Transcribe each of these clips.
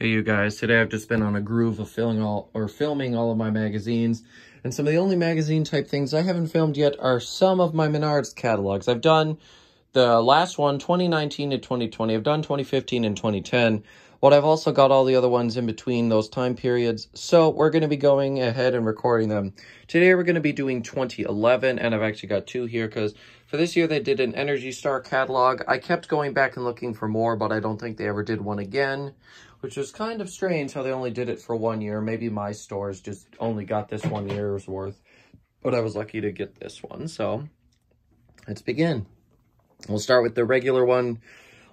Hey you guys, today I've just been on a groove of filming all of my magazines, and some of the only magazine type things I haven't filmed yet are some of my Menards catalogs. I've done the last one, 2019 to 2020. I've done 2015 and 2010, but I've also got all the other ones in between those time periods, so we're going to be going ahead and recording them. Today we're going to be doing 2011, and I've actually got two here because for this year they did an Energy Star catalog. I kept going back and looking for more, but I don't think they ever did one again, which was kind of strange how they only did it for 1 year. Maybe my stores just only got this 1 year's worth, but I was lucky to get this one. So let's begin. We'll start with the regular one.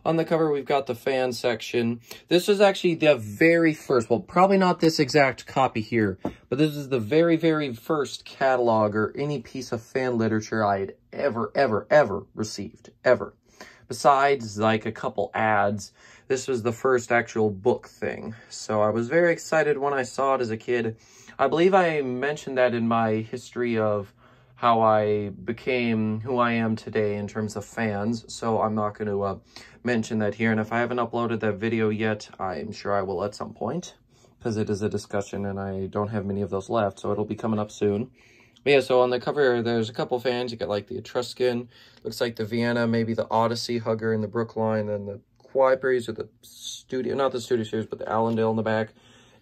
On the cover, we've got the fan section. This is actually the very first, well, probably not this exact copy here, but this is the very, very first catalog or any piece of fan literature I had ever received, ever. Besides, like, a couple ads, this was the first actual book thing. So I was very excited when I saw it as a kid. I believe I mentioned that in my history of how I became who I am today in terms of fans. So I'm not going to mention that here. And if I haven't uploaded that video yet, I'm sure I will at some point, because it is a discussion and I don't have many of those left. So it'll be coming up soon. But yeah, so on the cover, there's a couple fans. You got like the Etruscan, looks like the Vienna, maybe the Odyssey, Hugger, and the Brookline, and the Quiet Breeze, or the Studio, not the Studio Series, but the Allendale in the back.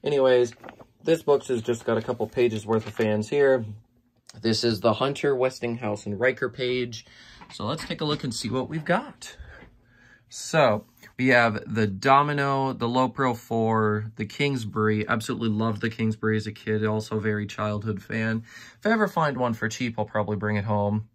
Anyways, this book has just got a couple pages worth of fans here. This is the Hunter, Westinghouse, and Riker page. So let's take a look and see what we've got. So we have the Domino, the Low Pro 4, the Kingsbury. Absolutely loved the Kingsbury as a kid. Also very childhood fan. If I ever find one for cheap, I'll probably bring it home.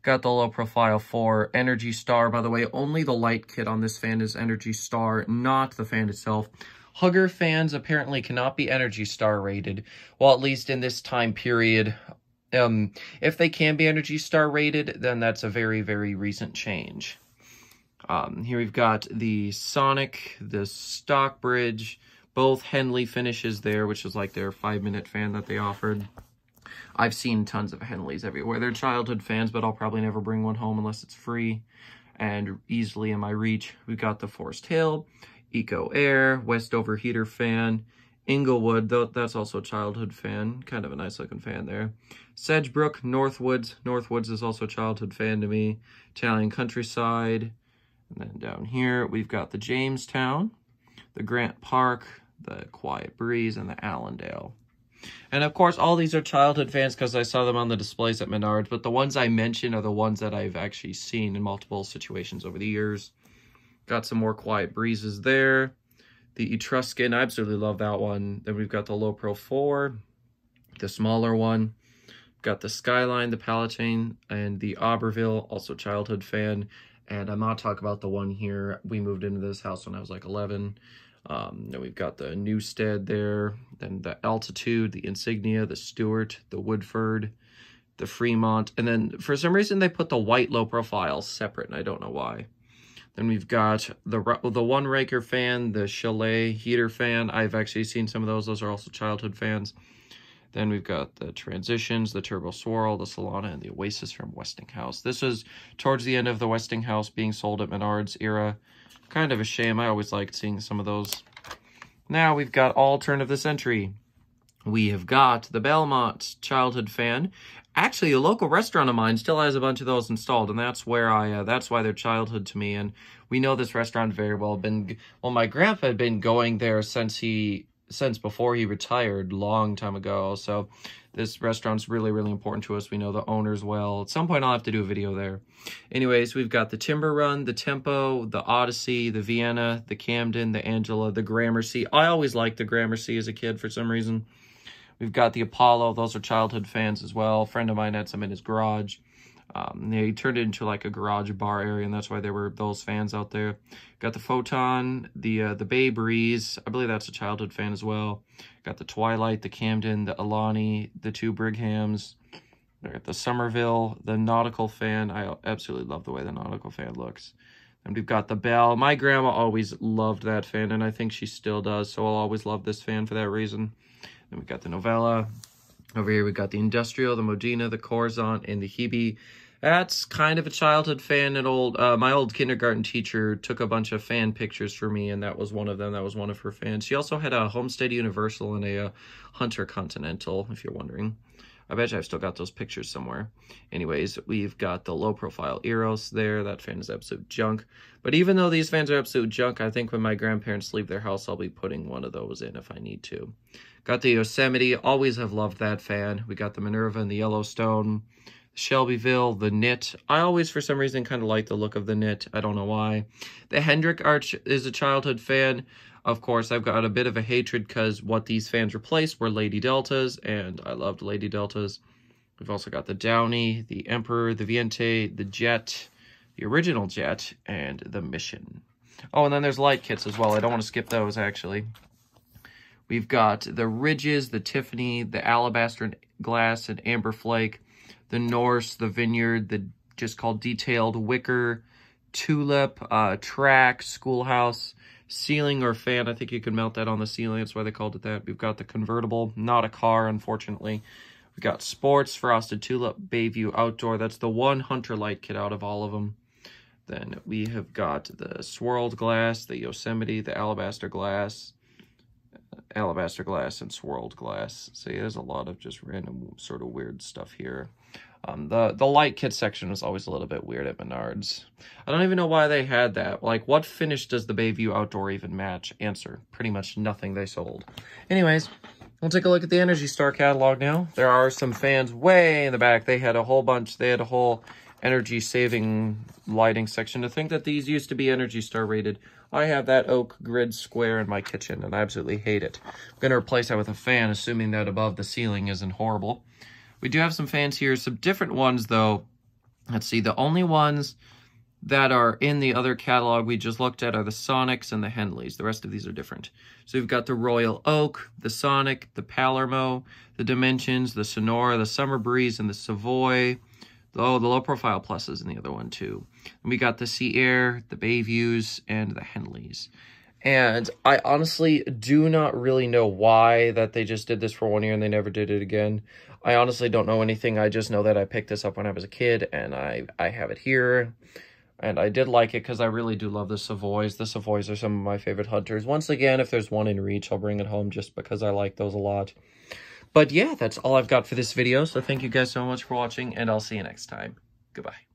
Got the Low Profile 4, Energy Star. By the way, only the light kit on this fan is Energy Star, not the fan itself. Hugger fans apparently cannot be Energy Star rated. Well, at least in this time period. If they can be Energy Star rated, then that's a very, very recent change. Here we've got the Sonic, the Stockbridge, both Henley finishes there, which is like their 5-minute fan that they offered. I've seen tons of Henleys everywhere. They're childhood fans, but I'll probably never bring one home unless it's free and easily in my reach. We've got the Forest Hill, Eco Air, Westover heater fan, Inglewood, though that's also a childhood fan. Kind of a nice looking fan there. Sedgebrook, Northwoods. Northwoods is also a childhood fan to me. Italian Countryside. And then down here, we've got the Jamestown, the Grant Park, the Quiet Breeze, and the Allendale. And of course, all these are childhood fans because I saw them on the displays at Menards, but the ones I mentioned are the ones that I've actually seen in multiple situations over the years. Got some more Quiet Breezes there. The Etruscan, I absolutely love that one. Then we've got the Low Pro 4, the smaller one. Got the Skyline, the Palatine, and the Auberville, also childhood fan. And I'm not talking about the one here. We moved into this house when I was like 11. Then we've got the Newstead there, then the Altitude, the Insignia, the Stewart, the Woodford, the Fremont. And then for some reason they put the white low profile separate, and I don't know why. Then we've got the One Raker fan, the Chalet heater fan. I've actually seen some of those. Those are also childhood fans. Then we've got the Transitions, the Turbo Swirl, the Solana, and the Oasis from Westinghouse. This was towards the end of the Westinghouse being sold at Menards era. Kind of a shame. I always liked seeing some of those. Now we've got all turn of the century. We have got the Belmont childhood fan. Actually, a local restaurant of mine still has a bunch of those installed, and that's where that's why they're childhood to me. And we know this restaurant very well. My grandpa had been going there since before he retired, long time ago. So this restaurant's really, really important to us. We know the owners well. At some point, I'll have to do a video there. Anyways, we've got the Timber Run, the Tempo, the Odyssey, the Vienna, the Camden, the Angela, the Gramercy. I always liked the Gramercy as a kid for some reason. We've got the Apollo. Those are childhood fans as well. A friend of mine had some in his garage. He turned it into like a garage bar area, and that's why there were those fans out there. Got the Photon, the Bay Breeze. I believe that's a childhood fan as well. Got the Twilight, the Camden, the Alani, the two Brighams. Got the Somerville, the Nautical fan. I absolutely love the way the Nautical fan looks. And we've got the Bell. My grandma always loved that fan, and I think she still does, so I'll always love this fan for that reason. Then we've got the Novella. Over here, we've got the Industrial, the Modena, the Corazon, and the Hebe. That's kind of a childhood fan. My old kindergarten teacher took a bunch of fan pictures for me, and that was one of them. That was one of her fans. She also had a Homestead Universal and a Hunter Continental, if you're wondering. I bet you I've still got those pictures somewhere. Anyways, we've got the low-profile Eros there. That fan is absolute junk. But even though these fans are absolute junk, I think when my grandparents leave their house, I'll be putting one of those in if I need to. Got the Yosemite. Always have loved that fan. We got the Minerva and the Yellowstone. Shelbyville, the Knit. I always, for some reason, kind of like the look of the Knit. I don't know why. The Hendrick Arch is a childhood fan. Of course, I've got a bit of a hatred because what these fans replaced were Lady Deltas, and I loved Lady Deltas. We've also got the Downey, the Emperor, the Viente, the Jet, the original Jet, and the Mission. Oh, and then there's light kits as well. I don't want to skip those, actually. We've got the Ridges, the Tiffany, the Alabaster Glass, and Amber Flake, the Norse, the Vineyard, the just called Detailed Wicker, Tulip, Track, Schoolhouse, Ceiling or Fan. I think you can mount that on the ceiling. That's why they called it that. We've got the Convertible, not a car, unfortunately. We've got Sports, Frosted Tulip, Bayview Outdoor. That's the one Hunter light kit out of all of them. Then we have got the Swirled Glass, the Yosemite, the Alabaster Glass, and Swirled Glass. So yeah, there's a lot of just random sort of weird stuff here. The light kit section was always a little bit weird at Menards. I don't even know why they had that. Like, what finish does the Bayview Outdoor even match? Answer, pretty much nothing they sold. Anyways, we'll take a look at the Energy Star catalog now. There are some fans way in the back. They had a whole bunch. They had a whole energy saving lighting section. To think that these used to be Energy Star rated. I have that oak grid square in my kitchen, and I absolutely hate it. I'm going to replace that with a fan, assuming that above the ceiling isn't horrible. We do have some fans here, some different ones, though. Let's see, the only ones that are in the other catalog we just looked at are the Sonics and the Henleys. The rest of these are different. So we've got the Royal Oak, the Sonic, the Palermo, the Dimensions, the Sonora, the Summer Breeze, and the Savoy. Oh, the Low Profile Plus is in the other one, too. And we got the Sea Air, the Bayviews, and the Henleys. And I honestly do not really know why that they just did this for 1 year and they never did it again. I honestly don't know anything. I just know that I picked this up when I was a kid, and I have it here. And I did like it because I really do love the Savoys. The Savoys are some of my favorite Hunters. Once again, if there's one in reach, I'll bring it home just because I like those a lot. But yeah, that's all I've got for this video. So thank you guys so much for watching, and I'll see you next time. Goodbye.